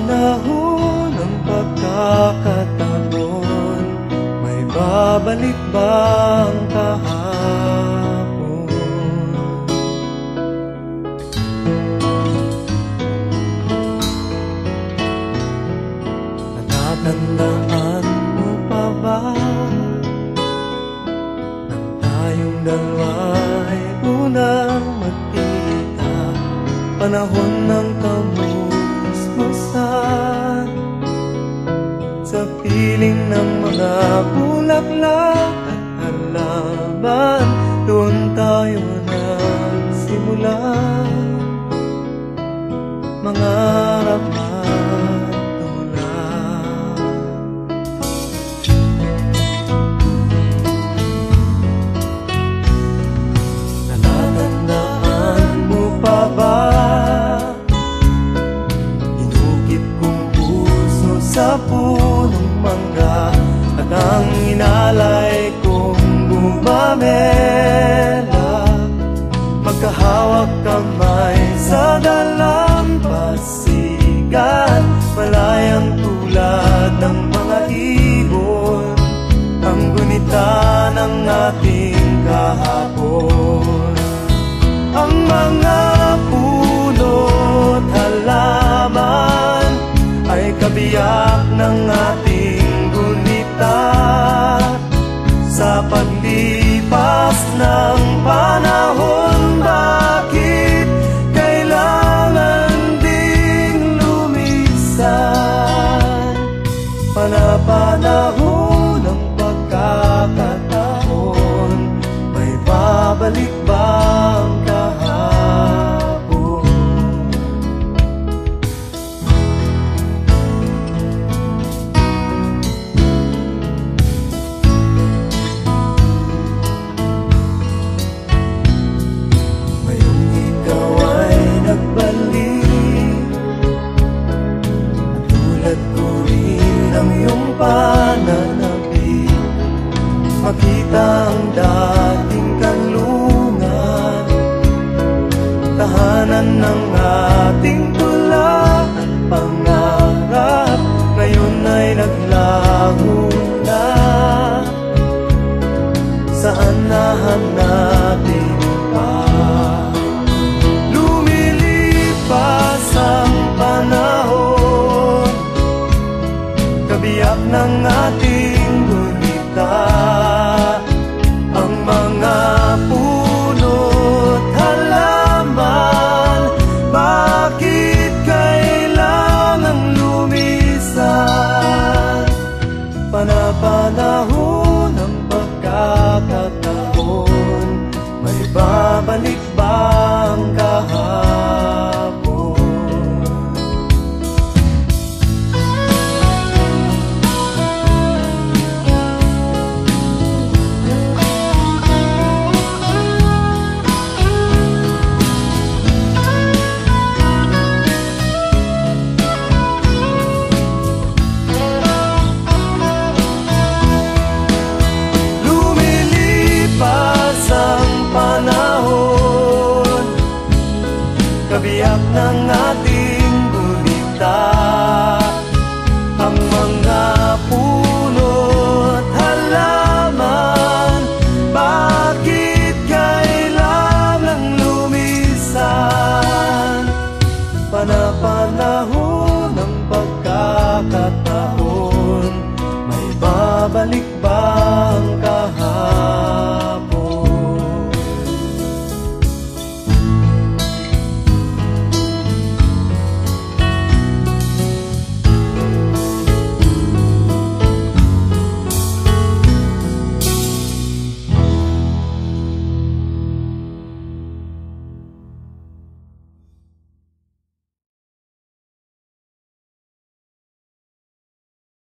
panahon ng pagkakataon, may babalik bang kahapon? Natatandaan mo pa ba nang tayong dalawa'y unang magkita, panahon ng kamusmusan, sa piling ng mga bulaklak at halaman, doon tayo nagsimula mangarap at tulad. Natatandaan mo pa ba sa punong mangga at ang inalay kong gumamela, magkahawak kamay sa dalampasigan, malayang tulad ng mga ibon, ang gunita ng ating kahapon. Ang mga puno't halaman ay kabiyak ng ating gunita, sa paglipas ng panahon. Bakit kailangan ding lumisan? Panapanahon ng pagkakataon, may babalik bang kahapon? Pananabik, makita ang dating kanlungan, tahanan ng ating tula at pangarap, ngayon ay naglaho na. Saan nahanapin pa? Lumilipas ang panahon, kabiyak ng ating gunita, ang mga puno't halaman. Bakit kailangang lumisan? Panapanahon ng pagkakataon, may babalik bang kahapon? Kabiyak ng ating gunita, ang mga puno't halaman. Bakit kailangang lumisan? Panapanahon ng pagkakataon, may babalik